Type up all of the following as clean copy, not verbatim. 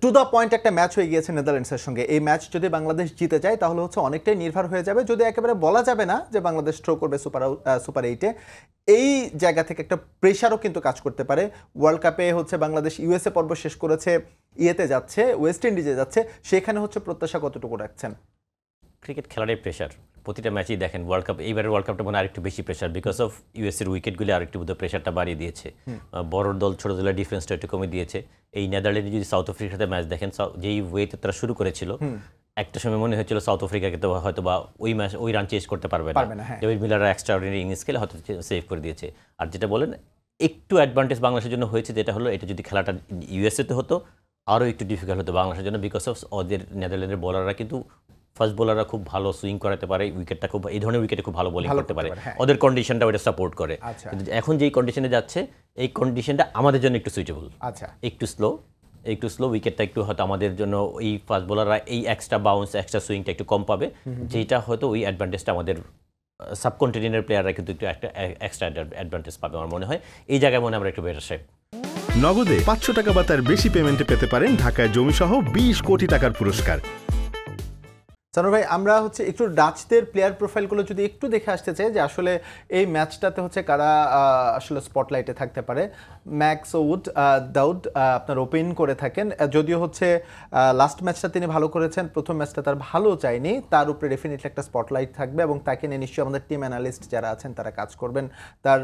To the point একটা match হয়ে গিয়েছে নেদারল্যান্ডসের সঙ্গে। এই ম্যাচ যদি বাংলাদেশ জিতে যায় তাহলে হচ্ছে অনেকটাই নির্ভর হয়ে যাবে, যদি একেবারে বলা যাবে না যে বাংলাদেশ থ্রো করবে সুপার 8-এ। এই জায়গা থেকে একটা প্রেশারও কিন্তু কাজ করতে পারে। ওয়ার্ল্ড কাপে হচ্ছে বাংলাদেশ ইউএসএ পর্ব শেষ করেছে, ইয়েতে যাচ্ছে, ওয়েস্ট ইন্ডিজে যাচ্ছে, সেখানে হচ্ছে প্রত্যাশা কতটুকু রাখছেন? ক্রিকেট খেলারই প্রেশার, প্রতিটা ম্যাচেই দেখেন। ওয়ার্ল্ড কাপ, এইবারের ওয়ার্ল্ড কাপটা মনে হয় আরেকটু বেশি প্রেশার, বিকজ অফ ইউএসের উইকেটগুলি আরেকটু বোধহয় প্রেশারটা বাড়িয়ে দিয়েছে। বড় দল ছোট দলের ডিফারেন্সটা একটু কমে দিয়েছে। এই নেদারল্যান্ডে যদি সাউথ আফ্রিকার সাথে ম্যাচ দেখেন, যেই ওয়েতে তারা শুরু করেছিল, একটা সময় মনে হয়েছিল সাউথ আফ্রিকাকে তো হয়তো বা ওই রান চেজ করতে পারবে না। ডেভিড মিলার এক্সট্রাঅর্ডিনারি ইনিংস খেলে হয়তো সেভ করে দিয়েছে। আর যেটা বলেন একটু অ্যাডভান্টেজ বাংলাদেশের জন্য হয়েছে, যেটা হলো এটা যদি খেলাটা ইউএসএতে হতো আরও একটু ডিফিকাল্ট হতো বাংলাদেশের জন্য, বিকজ অফ ওদের নেদারল্যান্ডের বোলাররা কিন্তু ফাস্ট বোলাররা খুব ভালো সুইং করাতে পারে, উইকেটটা খুব এই ধরনের উইকেটে খুব ভালো বোলিং করতে পারে, ওদের কন্ডিশনটা ওটা সাপোর্ট করে। কিন্তু এখন যেই কন্ডিশনে যাচ্ছে, এই কন্ডিশনটা আমাদের জন্য একটু সুইটেবল, একটু স্লো উইকেটটা একটু হয়তো আমাদের জন্য এই ফাস্ট বোলাররা এই এক্সট্রা বাউন্স এক্সট্রা সুইংটা একটু কম পাবে, যেটা হয়তো ওই অ্যাডভান্টেজটা আমাদের সাবকন্টিনেন্টের প্লেয়াররা কিন্তু একটু একটা এক্সট্রা অ্যাডভান্টেজ পাবে আমার মনে হয়। এই জায়গায় মনে হয় আমরা একটু বেটার শেপ। নগদে 500 টাকা বা তার বেশি পেমেন্টে পেতে পারেন ঢাকায় জমিসহ 20 কোটি টাকার পুরস্কার। সানোয়ার ভাই, আমরা হচ্ছে একটু ডাচদের প্লেয়ার প্রোফাইলগুলো যদি একটু দেখে আসতে চাই যে আসলে এই ম্যাচটাতে হচ্ছে কারা আসলে স্পটলাইটে থাকতে পারে। ম্যাক্স দাউদ আপনার ওপেন করে থাকেন, যদিও হচ্ছে লাস্ট ম্যাচটা তিনি ভালো করেছেন, প্রথম ম্যাচটা তার ভালো চায়নি, তার উপরে ডেফিনেটলি একটা স্পটলাইট থাকবে এবং তাকে নিয়ে নিশ্চয়ই আমাদের টিম অ্যানালিস্ট যারা আছেন তারা কাজ করবেন। তার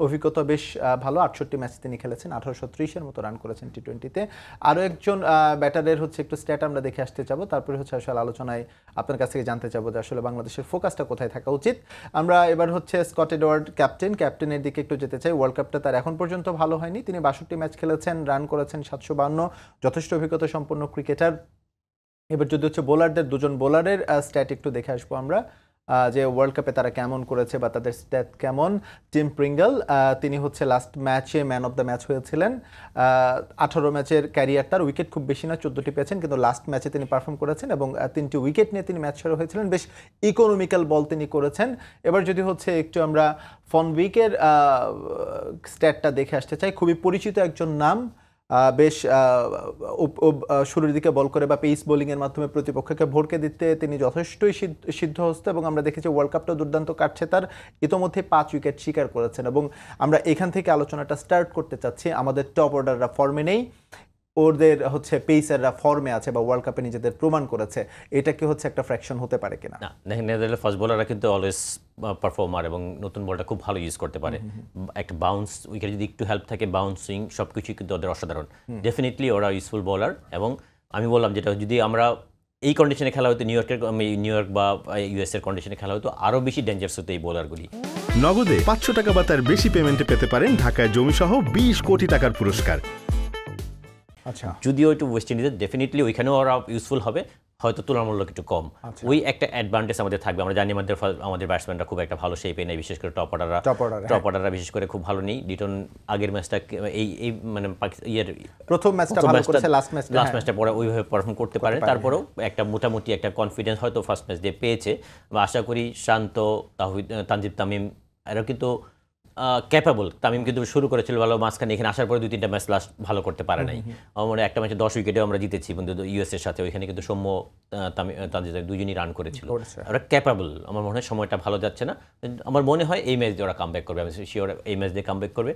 অভিজ্ঞতা বেশ ভালো, 68 ম্যাচ তিনি খেলেছেন, 1830-এর মতো রান করেছেন টি20-তে। আরও একজন ব্যাটারের হচ্ছে একটু স্ট্যাট আমরা দেখে আসতে চাবো, তারপরে হচ্ছে আসলে আলোচনায় আপনার কাছ থেকে জানতে চাবো যে আসলে বাংলাদেশের ফোকাসটা কোথায় থাকা উচিত। আমরা এবার হচ্ছে স্কট এডওয়ার্ড ক্যাপ্টেনের দিকে একটু যেতে চাই। ওয়ার্ল্ড কাপটা তার এখন পর্যন্ত ভালো হয়নি, তিনি 62 ম্যাচ খেলেছেন, রান করেছেন 752, যথেষ্ট অভিজ্ঞতা সম্পন্ন ক্রিকেটার। এবার যদি হচ্ছে বোলারদের, দুজন বোলারের স্ট্যাট একটু দেখে আসবো আমরা যে ওয়ার্ল্ড কাপে তারা কেমন করেছে বা তাদের স্ট্যাট কেমন। টিম প্রিঙ্গল, তিনি হচ্ছে লাস্ট ম্যাচে ম্যান অফ দ্য ম্যাচ হয়েছিলেন। 18 ম্যাচের ক্যারিয়ার, তার উইকেট খুব বেশি না, 14টি পেয়েছেন, কিন্তু লাস্ট ম্যাচে তিনি পারফর্ম করেছেন এবং 3টি উইকেট নিয়ে তিনি ম্যাচ সেরা হয়েছিলেন। বেশ ইকোনমিক্যাল বল তিনি করেছেন। এবার যদি হচ্ছে একটু আমরা ফন উইকের স্ট্যাটটা দেখে আসতে চাই, খুবই পরিচিত একজন নাম, বেশ শুরুর দিকে বল করে বা পেস বোলিংয়ের মাধ্যমে প্রতিপক্ষকে ভড়কে দিতে তিনি যথেষ্টই সিদ্ধহস্ত এবং আমরা দেখেছি ওয়ার্ল্ড কাপটা দুর্দান্ত কাটছে তার, ইতোমধ্যে 5 উইকেট শিকার করেছেন। এবং আমরা এখান থেকে আলোচনাটা স্টার্ট করতে চাচ্ছি। আমাদের টপ অর্ডাররা ফর্মে নেই, ওদের হচ্ছে পেসাররা ফর্মে আছে বা ওয়ার্ল্ড কাপে নিজেদের প্রমাণ করেছে, এটা কি হচ্ছে একটা ফ্র্যাকশন হতে পারে কিনা? না, দেখেন নেদারল্যান্ডের ফাস্ট বোলাররা কিন্তু অলওয়েজ পারফর্মার এবং নতুন বলটা খুব ভালো ইউজ করতে পারে। একটা বাউন্স উইকেট যদি একটু হেল্প থাকে, বাউন্সিং সব কিছুই কিন্তু ওদের অসাধারণ। ডেফিনেটলি ওরা ইউজফুল বোলার। এবং আমি বললাম যেটা যদি আমরা এই কন্ডিশনে খেলা হতো, নিউ ইয়র্ক বা ইউএস এর কন্ডিশনে খেলা হতো, আরও বেশি ডেঞ্জারাস হতো এই বোলারগুলি। নগদে 500 টাকা বা তার বেশি পেমেন্টে পেতে পারেন ঢাকায় জমিসহ 20 কোটি টাকার পুরস্কার। আচ্ছা, যদিও একটু ওয়েস্ট ইন্ডিজের ডেফিনেটলি ওইখানেও ওরা ইউজফুল হবে, হয়তো তুলনামূলক একটু কম। ওই একটা অ্যাডভান্টেজ আমাদের থাকবে। আমরা জানি আমাদের ব্যাটসম্যানরা খুব একটা ভালো শেপে নেই, বিশেষ করে টপ অর্ডাররা বিশেষ করে খুব ভালো নেই। লিটন আগের ম্যাচটা এই মানে প্রথম ম্যাচটা ভালো করেছে, লাস্ট ম্যাচটা পরে ওইভাবে পারফর্ম করতে পারে। তারপরেও একটা মোটামুটি একটা কনফিডেন্স হয়তো ফার্স্ট ম্যাচ দিয়ে পেয়েছে। আশা করি শান্ত, তানজিদ তামিম এরা কিন্তু ক্যাপাবল। তামিম কিন্তু শুরু করেছিল ভালো, মাঝখানে এখানে আসার পরে 2-3টা ম্যাচ লাস্ট ভালো করতে পারে নাই। আমার মনে হয় একটা ম্যাচে 10 উইকেটেও আমরা জিতেছি কিন্তু ইউএস এর সাথে, ওইখানে কিন্তু সৌম্য তানজিদ দুজনই রান করেছিল। ওরা ক্যাপাবল। আমার মনে হয় সময়টা ভালো যাচ্ছে না, আমার মনে হয় এই ম্যাচ দিয়ে ওরা কামব্যাক করবে, আমি শিওর এই ম্যাচ দিয়ে কামব্যাক করবে।